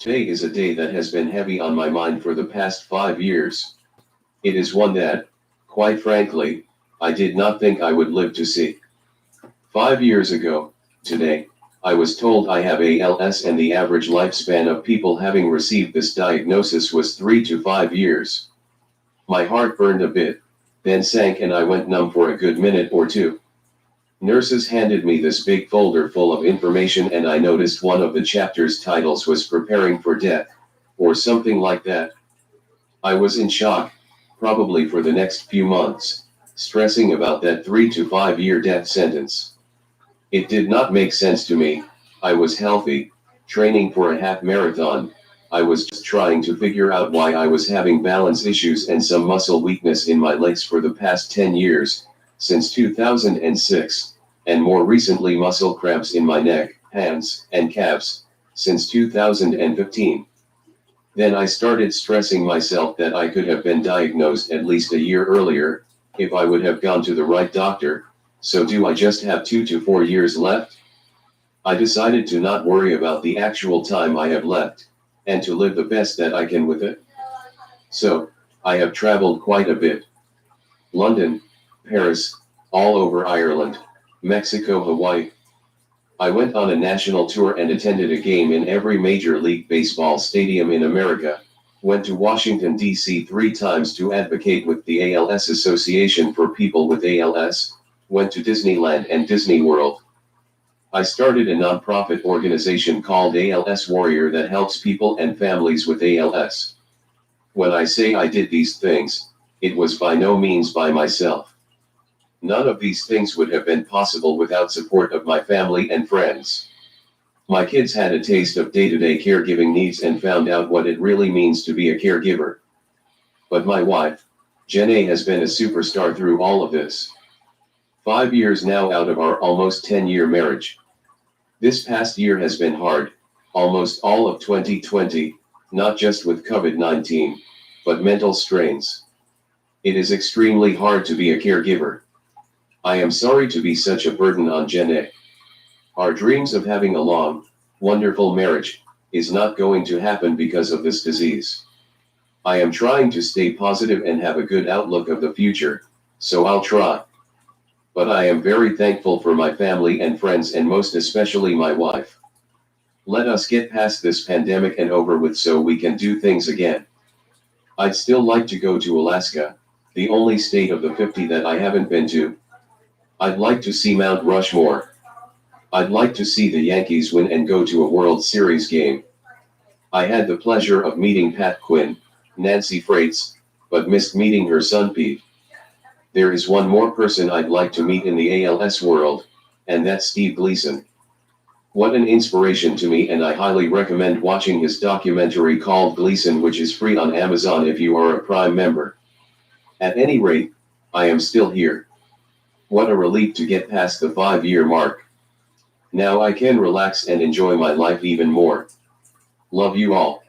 Today is a day that has been heavy on my mind for the past 5 years. It is one that, quite frankly, I did not think I would live to see. 5 years ago, today, I was told I have ALS, and the average lifespan of people having received this diagnosis was 3 to 5 years. My heart burned a bit, then sank, and I went numb for a good minute or two. Nurses handed me this big folder full of information, and I noticed one of the chapter's titles was Preparing for Death, or something like that. I was in shock, probably for the next few months, stressing about that 3 to 5 year death sentence. It did not make sense to me. I was healthy, training for a half marathon. I was just trying to figure out why I was having balance issues and some muscle weakness in my legs for the past 10 years, since 2006, and more recently muscle cramps in my neck, hands, and calves, since 2015. Then I started stressing myself that I could have been diagnosed at least a year earlier, if I would have gone to the right doctor. So do I just have 2 to 4 years left? I decided to not worry about the actual time I have left, and to live the best that I can with it. So, I have traveled quite a bit. London, Paris, all over Ireland, Mexico, Hawaii. I went on a national tour and attended a game in every Major League Baseball stadium in America, went to Washington, D.C. 3 times to advocate with the ALS Association for People with ALS, went to Disneyland and Disney World. I started a nonprofit organization called ALS Warrior that helps people and families with ALS. When I say I did these things, it was by no means by myself. None of these things would have been possible without support of my family and friends. My kids had a taste of day-to-day caregiving needs and found out what it really means to be a caregiver. But my wife, Jenny, has been a superstar through all of this. 5 years now out of our almost 10-year marriage. This past year has been hard, almost all of 2020, not just with COVID-19, but mental strains. It is extremely hard to be a caregiver. I am sorry to be such a burden on Jenny. Our dreams of having a long, wonderful marriage is not going to happen because of this disease. I am trying to stay positive and have a good outlook of the future, so I'll try. But I am very thankful for my family and friends, and most especially my wife. Let us get past this pandemic and over with so we can do things again. I'd still like to go to Alaska, the only state of the 50 that I haven't been to. I'd like to see Mount Rushmore. I'd like to see the Yankees win and go to a World Series game. I had the pleasure of meeting Pat Quinn, Nancy Freites, but missed meeting her son Pete. There is one more person I'd like to meet in the ALS world, and that's Steve Gleason. What an inspiration to me, and I highly recommend watching his documentary called Gleason, which is free on Amazon if you are a Prime member. At any rate, I am still here. What a relief to get past the 5-year mark. Now I can relax and enjoy my life even more. Love you all.